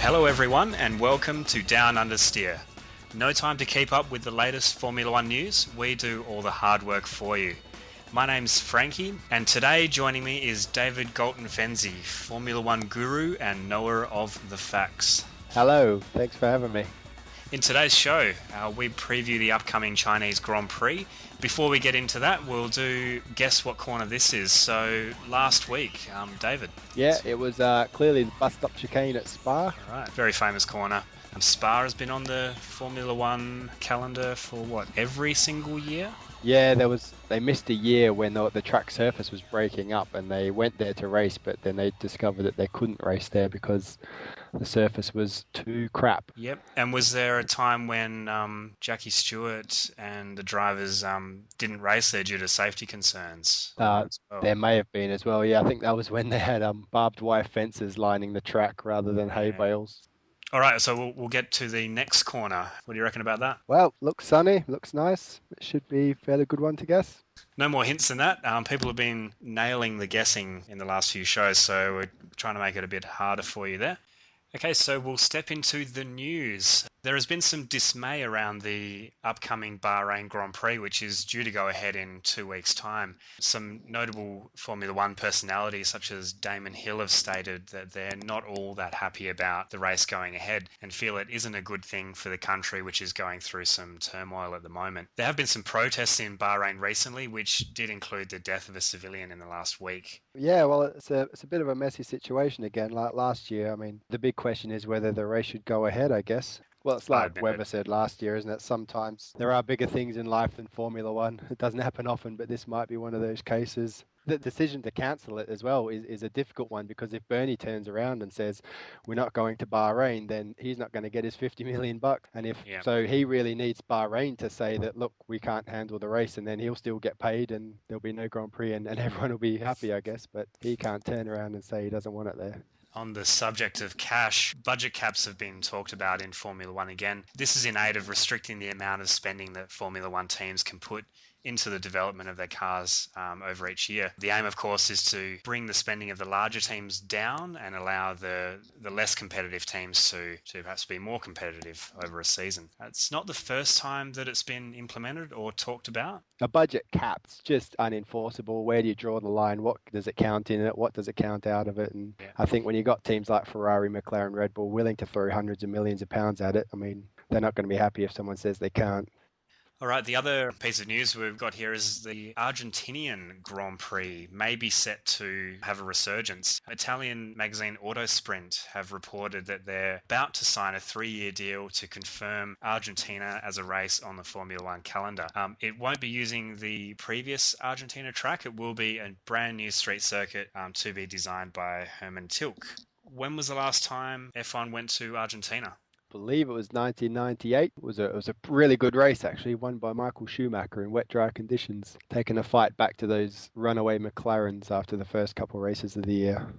Hello everyone and welcome to DownUnderSteer. No time to keep up with the latest Formula 1 news, we do all the hard work for you. My name's Franky and today joining me is David Galton-Fenzi, Formula 1 guru and knower of the facts. Hello, thanks for having me. In today's show, we preview the upcoming Chinese Grand Prix. Before we get into that, we'll do Guess What Corner This Is. So, last week, David. Yeah, it was clearly the bus stop chicane at Spa. All right, very famous corner. Spa has been on the Formula 1 calendar for every single year? Yeah, they missed a year when the track surface was breaking up and they went there to race, but then they discovered that they couldn't race there because the surface was too crap. Yep. And was there a time when Jackie Stewart and the drivers didn't race there due to safety concerns? There may have been as well. Yeah, I think that was when they had barbed wire fences lining the track rather than hay bales. All right, so we'll get to the next corner. What do you reckon about that? Well, looks sunny, looks nice. It should be a fairly good one to guess. No more hints than that. People have been nailing the guessing in the last few shows, so we're trying to make it a bit harder for you there. Okay, so we'll step into the news. There has been some dismay around the upcoming Bahrain Grand Prix, which is due to go ahead in 2 weeks' time. Some notable Formula 1 personalities, such as Damon Hill, have stated that they're not all that happy about the race going ahead and feel it isn't a good thing for the country, which is going through some turmoil at the moment. There have been some protests in Bahrain recently, which did include the death of a civilian in the last week. Yeah, well, it's a bit of a messy situation again, like last year. I mean, the big question is whether the race should go ahead, I guess. Well, it's like Webber said last year, isn't it? Sometimes there are bigger things in life than Formula 1. It doesn't happen often, but this might be one of those cases. The decision to cancel it as well is a difficult one because if Bernie turns around and says, we're not going to Bahrain, then he's not going to get his $50 million. And so he really needs Bahrain to say that, look, we can't handle the race, and then he'll still get paid and there'll be no Grand Prix and everyone will be happy, I guess. But he can't turn around and say he doesn't want it there. On the subject of cash, budget caps have been talked about in Formula 1 again. This is in aid of restricting the amount of spending that Formula 1 teams can put into the development of their cars over each year. The aim, of course, is to bring the spending of the larger teams down and allow the less competitive teams to perhaps be more competitive over a season. It's not the first time that it's been implemented or talked about. A budget cap's just unenforceable. Where do you draw the line? What does it count in it? What does it count out of it? And I think when you've got teams like Ferrari, McLaren, Red Bull willing to throw hundreds of millions of pounds at it, I mean, they're not going to be happy if someone says they can't. All right, the other piece of news we've got here is the Argentinian Grand Prix may be set to have a resurgence. Italian magazine Autosprint have reported that they're about to sign a 3-year deal to confirm Argentina as a race on the Formula 1 calendar. It won't be using the previous Argentina track. It will be a brand new street circuit to be designed by Hermann Tilke. When was the last time F1 went to Argentina? Believe it was 1998. It was a really good race, actually, won by Michael Schumacher in wet, dry conditions, taking a fight back to those runaway McLarens after the first couple of races of the year.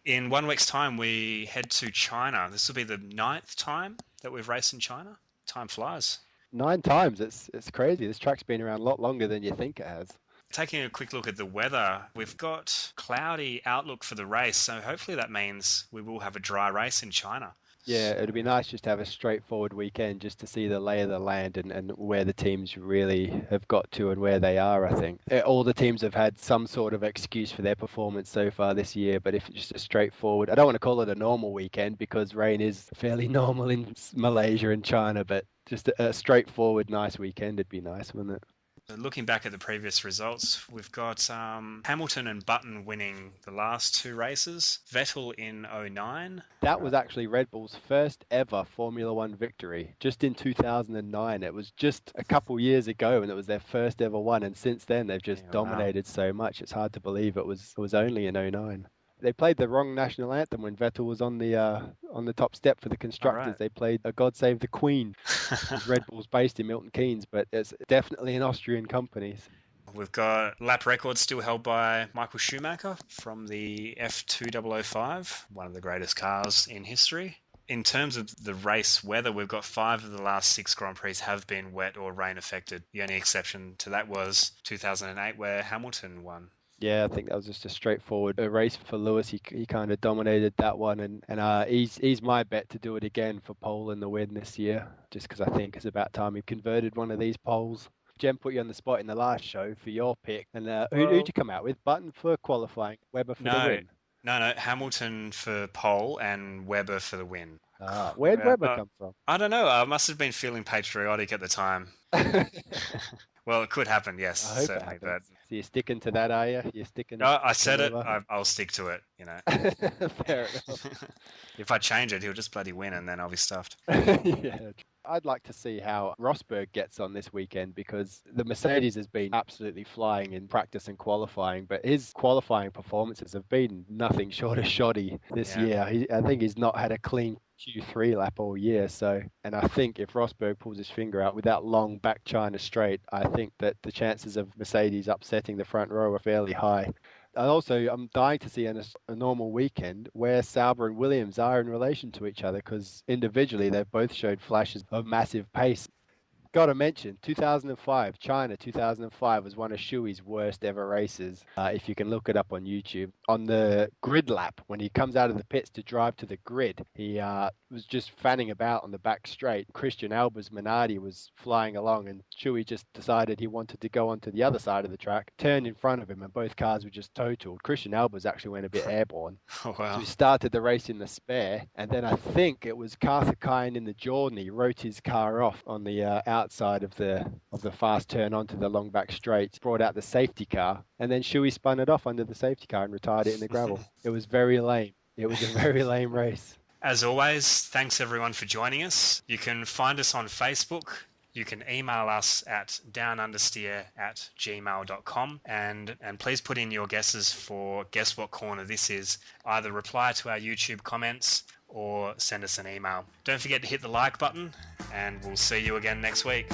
In 1 week's time, we head to China. This will be the 9th time that we've raced in China. Time flies. 9 times. It's crazy. This track's been around a lot longer than you think it has. Taking a quick look at the weather, we've got cloudy outlook for the race, so hopefully that means we will have a dry race in China. Yeah, it'd be nice just to have a straightforward weekend just to see the lay of the land and where the teams really have got to and where they are, I think. All the teams have had some sort of excuse for their performance so far this year, but if it's just a straightforward, I don't want to call it a normal weekend because rain is fairly normal in Malaysia and China, but just a straightforward, nice weekend would be nice, wouldn't it? Looking back at the previous results, we've got Hamilton and Button winning the last 2 races, Vettel in 2009. That was actually Red Bull's first ever Formula 1 victory, just in 2009. It was just a couple years ago and it was their first ever one, and since then they've just dominated so much. It's hard to believe it was only in 2009. They played the wrong national anthem when Vettel was on the top step for the constructors. Right. They played God Save the Queen. Red Bull's based in Milton Keynes, but it's definitely an Austrian company. We've got lap records still held by Michael Schumacher from the F2005, one of the greatest cars in history. In terms of the race weather, we've got 5 of the last 6 Grand Prix have been wet or rain affected. The only exception to that was 2008 where Hamilton won. Yeah, I think that was just a straightforward race for Lewis. He kind of dominated that one, and he's my bet to do it again for pole in the win this year, just because I think it's about time he converted one of these poles. Jem put you on the spot in the last show for your pick, and who'd you come out with? Button for qualifying, Webber for the win. No, Hamilton for pole and Webber for the win. Where'd Webber come from? I don't know. I must have been feeling patriotic at the time. Well, it could happen, yes, I hope certainly. It happens. So you're sticking to that, are you? You're sticking. No, I said it. I'll stick to it. Fair enough. If I change it, he'll just bloody win, and then I'll be stuffed. Yeah. I'd like to see how Rosberg gets on this weekend, because the Mercedes has been absolutely flying in practice and qualifying, but his qualifying performances have been nothing short of shoddy this year. I think he's not had a clean Q3 lap all year. And I think if Rosberg pulls his finger out with that long back China straight, I think that the chances of Mercedes upsetting the front row are fairly high. And also, I'm dying to see a normal weekend where Sauber and Williams are in relation to each other, because individually they've both showed flashes of massive pace. Got to mention, 2005, China 2005 was one of Shui's worst ever races. If you can look it up on YouTube. On the grid lap, when he comes out of the pits to drive to the grid, he was just fanning about on the back straight. Christian Alba's Minardi was flying along, and Shui just decided he wanted to go onto the other side of the track, turned in front of him, and both cars were just totaled. Christian Alba's actually went a bit airborne. Oh, wow. So he started the race in the spare, and then I think it was Karthikeyan in the Jordan. He wrote his car off on the outside of the fast turn onto the long back straight, brought out the safety car, and then Shui spun it off under the safety car and retired it in the gravel. It was very lame. It was a very lame race. As always, thanks everyone for joining us. You can find us on Facebook. You can email us at DownUnderSteer@gmail.com, and please put in your guesses for Guess What Corner this is. Either reply to our YouTube comments or send us an email. Don't forget to hit the like button, and we'll see you again next week.